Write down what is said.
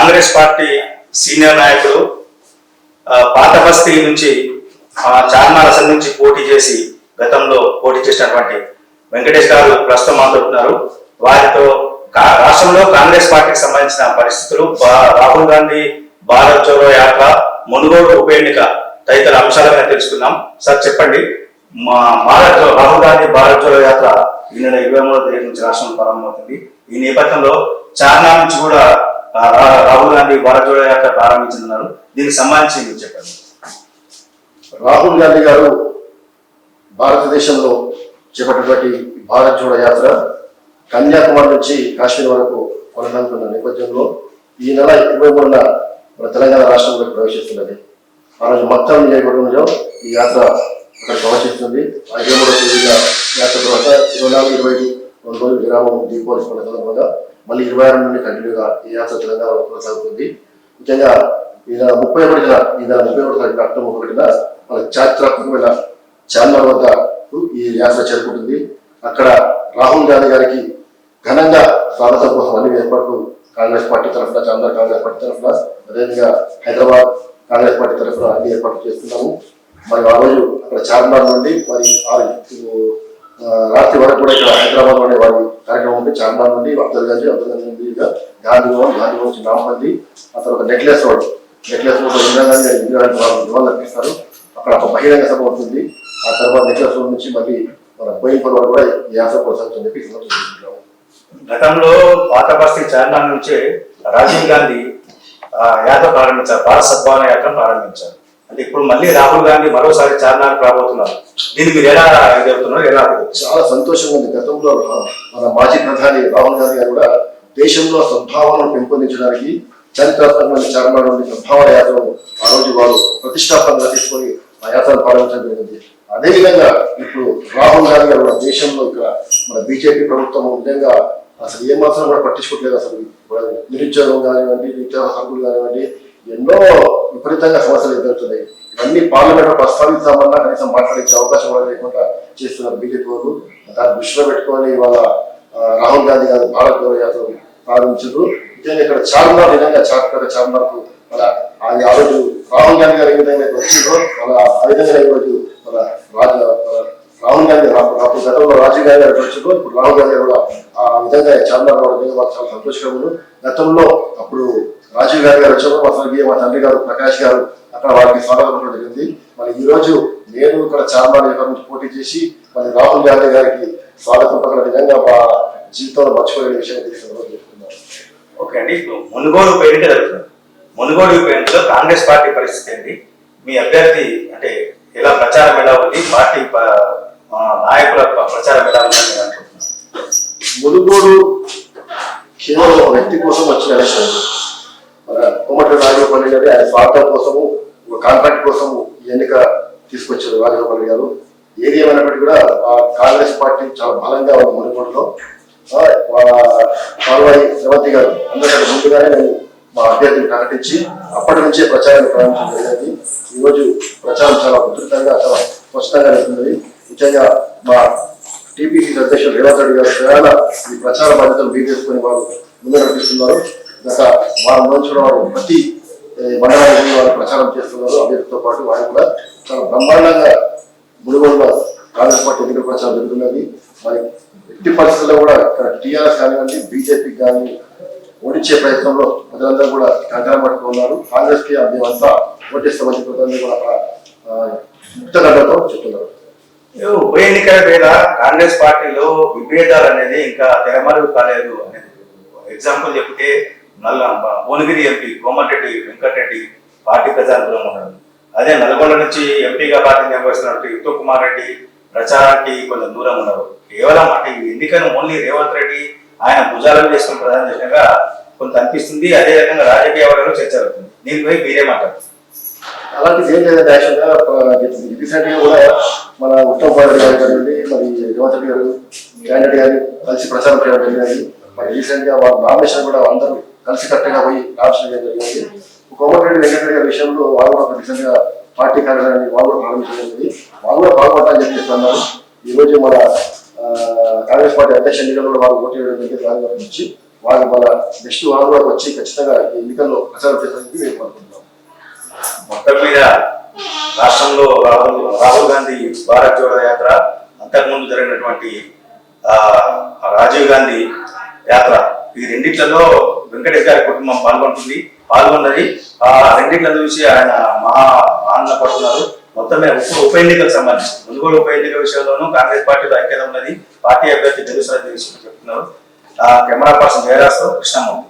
Congress party senior నాయకుడు పాత బస్తీ నుంచి చార్మాల అసెంబ్లీ నుంచి పోటీ చేసి గతంలో పోటీ చేసినటువంటి వెంకటేష్ గారు ప్రస్తుతం మాట్లాడుతున్నారు. వారితో రాష్ట్రంలో కాంగ్రెస్ పార్టీకి సంబంధించిన పరిస్థితులు, రాహుల్ గాంధీ భారత్ జోడో యాత్ర, మునుగోడు ఉప ఎన్నిక తదితర అంశాలుగా తెలుసుకుందాం. సార్ చెప్పండి, రాహుల్ గాంధీ భారత్ జోడో యాత్ర ఈ నెల 23వ తేదీ నుంచి రాష్ట్రంలో ప్రారంభమవుతుంది. ఈ నేపథ్యంలో చార్మినార్ నుంచి కూడా రాహుల్ గాంధీ భారత్ జోడో యాత్ర ప్రారంభించనున్నారు. దీనికి సంబంధించి మీరు చెప్పండి. రాహుల్ గాంధీ గారు భారతదేశంలో చేపట్టినటువంటి భారత్ జోడో యాత్ర కన్యాకుమారి నుంచి కాశ్మీర్ వరకు కొనసాగుతున్న నేపథ్యంలో ఈ నెల 23న మన తెలంగాణ రాష్ట్రంలోకి ప్రవేశిస్తున్నది. ఆ రోజు మొత్తం నియోజకవర్గంలో ఈ యాత్ర అక్కడ ప్రవేశిస్తుంది. ఆ 23వ తేదీన యాత్ర తర్వాత 24, 25 2 రోజులు విరామం దీపావళి సందర్భంగా మళ్ళీ 26 నుండి కంటిన్యూగా ఈ యాత్ర తెలంగాణలో కొనసాగుతుంది. ముఖ్యంగా ఈ నెల 31న అక్టోబర్ 1న మన చారిత్రాత్మకమైన చార్మినార్ వద్ద ఈ యాత్ర చేరుకుంటుంది. అక్కడ రాహుల్ గాంధీ గారికి ఘనంగా స్వాగతం కోసం అన్ని ఏర్పాట్లు కాంగ్రెస్ పార్టీ తరఫున, చార్మినార్ కాంగ్రెస్ పార్టీ తరఫున, అదేవిధంగా హైదరాబాద్ కాంగ్రెస్ పార్టీ తరఫున అన్ని ఏర్పాట్లు చేస్తున్నాము. మరి ఆ రోజు అక్కడ చార్మినార్ నుండి మరి రాత్రి వరకు కూడా ఇక్కడ హైదరాబాద్ లోనే వారి కార్యక్రమం ఉంటే చార్మినార్ నుండి అబ్దుల్గంజ్ నుండి గాంధీ భవన్ నుంచి నాంపల్లి, ఆ తర్వాత నెక్లెస్ రోడ్ ఇందిరాగాంధీ విగ్రహాన్ని అర్పిస్తారు. అక్కడ ఒక బహిరంగ సభ ఉంటుంది. ఆ తర్వాత నెక్లెస్ రోడ్ నుంచి మళ్ళీ మన బోయింపల్ వరకు కూడా ఈ యాత్ర కొనసాగుతుందని చెప్పి చూసుకుంటున్నాము. గతంలో పాత బస్తీ చార్మినార్ నుంచే రాజీవ్ గాంధీ యాత్ర ప్రారంభించారు, భారత్ సద్భావన యాత్ర ప్రారంభించారు. అంటే ఇప్పుడు మళ్ళీ రాహుల్ గాంధీ మరోసారి చార్మినార్ రాబోతున్నారు. దీన్ని మీరు ఎలా ఎదుగుతున్నారు? చాలా సంతోషంగా ఉంది. గతంలో మన మాజీ ప్రధాని రాహుల్ గాంధీ గారు కూడా దేశంలో సద్భావనను పెంపొందించడానికి చారిత్రాత్మకమైన చార్మినార్ నుండి సద్భావన యాత్రను ఆ రోజు వారు ప్రతిష్టాత్మకంగా తీసుకొని ఆ యాత్రను ప్రారంభించడం జరిగింది. అదేవిధంగా ఇప్పుడు రాహుల్ గాంధీ గారు కూడా దేశంలో ఇక్కడ మన బీజేపీ ప్రభుత్వం నిజంగా అసలు ఏమాత్రం కూడా పట్టించుకోవట్లేదు. అసలు నిరుద్యోగం కానివ్వండి, నిత్యావసర సరుకులు కానివ్వండి, ఎన్నో విపరీతంగా సమస్యలు ఎదురవుతున్నాయి. ఇవన్నీ పార్లమెంట్ లో ప్రస్తావించామన్నా కనీసం మాట్లాడించే అవకాశం కూడా లేకుండా చేస్తున్నారు బీజేపీ వాళ్ళు. దాన్ని దృష్టిలో పెట్టుకొని ఇవాళ రాహుల్ గాంధీ గారు భారత్ జోడో యాత్ర ప్రారంభించారు. నిజంగా ఇక్కడ చార్మినార్ నిజంగా చార్మినార్ కు మన ఆ రోజు రాహుల్ గాంధీ గారు ఏ విధంగా వచ్చిందో మన ఆ విధంగా ఈరోజు మన రాహుల్ గాంధీ గతంలో రాజీవ్ గాంధీ గారు వచ్చిందో ఇప్పుడు రాహుల్ గాంధీ కూడా ఆ విధంగా చార్మినార్ మాకు చాలా సంతోషకరము. గతంలో అప్పుడు రాజీవ్ గాంధీ గారు వచ్చినప్పుడు మా తండ్రి గారు ప్రకాష్ గారు అక్కడ వారికి స్వాగతం పట్టడం జరిగింది. మరి ఈ రోజు నేను ఇక్కడ చార్మినార్ నుంచి పోటీ చేసి మరి రాహుల్ గాంధీ గారికి స్వాగతం పక్కన నిజంగా మా జీవితంలో మర్చిపోయే విషయం చెప్తున్నాను. ఓకే అండి, ఇప్పుడు మునుగోడు ఉప ఎన్నిక జరుగుతుంది. మునుగోడు ఉప ఎన్నికలో కాంగ్రెస్ పార్టీ పరిస్థితి ఏంటి? మీ అభ్యర్థి అంటే ఎలా ప్రచారం ఎలా ఉంది? పార్టీ నాయకుల ప్రచారం ఎలా ఉందని అనుకుంటున్నారు? మునుగోడు కేవలం ఒక వ్యక్తి కోసం వచ్చిన ఎలక్షన్. మన కోమటిరెడ్డి రాజగోపాల్ గారు ఆయన స్వార్థం కోసము, కాంట్రాక్ట్ కోసము ఈ ఎన్నిక తీసుకొచ్చారు రాజగోపాల్ గారు. ఏది ఏమైనప్పటికీ కూడా ఆ కాంగ్రెస్ పార్టీ చాలా బలంగా ఉంది మునుగోడులో. పాల్వాయి రేవంత్ గారు అందరికంటే ముందుగానే నేను మా అభ్యర్థిని ప్రకటించి అప్పటి నుంచే ప్రచారాన్ని ప్రారంభించడం జరిగింది. ఈరోజు ప్రచారం చాలా ఉధృతంగా, చాలా స్పష్టంగా జరుగుతున్నది. ముఖ్యంగా మా టీపీసీ అధ్యక్షులు రేవంత్ రెడ్డి గారు ప్రయాణ ఈ ప్రచార బాధ్యతలు వీలు చేసుకుని వారు ముందు నడిపిస్తున్నారు. గత వారం నుంచి వారు ప్రతి మండలానికి వారు ప్రచారం చేస్తున్నారు. అభ్యర్థితో పాటు వారు కూడా చాలా బ్రహ్మాండంగా మునుగోడులో కాంగ్రెస్ పార్టీ ఎన్నికల ప్రచారం జరుగుతున్నది. మరి ఎట్టి పరిస్థితుల్లో కూడా ఇక్కడ టీఆర్ఎస్ కానివ్వండి, బీజేపీకి కానీ ఓడించే ప్రయత్నంలో ప్రజలందరూ కూడా కంకణం పట్టుకున్నారు. కాంగ్రెస్ కి మేమంతా ఓటేస్తామని ప్రజలందరూ కూడా ముక్తగడ్డతో చెప్తున్నారు. ఉప ఎన్నికల వేళ కాంగ్రెస్ పార్టీలో విభేదాలు అనేది ఇంకా తెరమరుగు కాలేదు అనేది ఎగ్జాంపుల్ చెప్తే భువనగిరి ఎంపీ కోమటిరెడ్డి వెంకటరెడ్డి పార్టీ ప్రజానుకూలం ఉన్నారు. అదే నల్గొండ నుంచి ఎంపీగా పార్టీ నిర్వహిస్తున్నట్టు ఉత్తమ్ కుమార్ రెడ్డి ప్రచారానికి కొంచెం దూరం ఉన్నారు. కేవలం అంటే ఈ ఎన్నికను ఓన్లీ రేవంత్ రెడ్డి ఆయన భుజాలను చేసుకుని ప్రధాన చేసినగా కొంత అనిపిస్తుంది. అదే రకంగా రాజకీయ వర్గంలో చర్చ అవుతుంది. దీనిపై మీరేమంటారు? అలాంటిది ఏం లేదండి. యాక్చువల్గా రీసెంట్ గా కూడా మన ఉత్తమ్ కుమార్ రెడ్డి గారు కానివ్వండి, మరి రేవంత్ రెడ్డి గారు క్యాండిడేట్ గారు కలిసి ప్రచారం చేయడం జరిగింది. మరి రీసెంట్ గా వాళ్ళ నామినేషన్ కూడా అందరూ కలిసి కట్టుగా పోయి నామినేషన్ చేయడం జరిగింది. కోమటిరెడ్డి వెంకటరెడ్డి గారి విషయంలో వాళ్ళు కూడా రీసెంట్ గా పార్టీ కార్యాలయాన్ని వాళ్ళు కూడా ప్రారంభించడం జరిగింది. వాళ్ళు కూడా బాగుపడాలని చెప్పేసి ఈ రోజు మన కాంగ్రెస్ పార్టీ అధ్యక్ష ఎన్నికల్లో కూడా వాళ్ళు పోటీ చేయడం జరిగింది. దాని గురించి మన నెక్స్ట్ వారు కూడా వచ్చి ఖచ్చితంగా ఈ ఎన్నికల్లో ప్రచారం చేయాలని మేము అనుకుంటున్నాం. మొత్తం మీద రాష్ట్రంలో రాహుల్ గాంధీ భారత్ జోడో యాత్ర, అంతకుముందు జరిగినటువంటి రాజీవ్ గాంధీ యాత్ర, ఈ రెండిట్లలో వెంకటేష్ గారి కుటుంబం పాల్గొన్నది. ఆ రెండిట్ల చూసి ఆయన మహా ఆనంద పడుతున్నారు. మొత్తమే ఉప ఎన్నికలకు సంబంధించి మునుగోడు ఉప ఎన్నిక విషయంలోనూ కాంగ్రెస్ పార్టీలో ఐక్యత ఉన్నది, పార్టీ అభ్యర్థి గెలుస్తారని చెప్తున్నారు. కెమెరా పర్సన్ జయరాజ్ తో కృష్ణమూర్తి.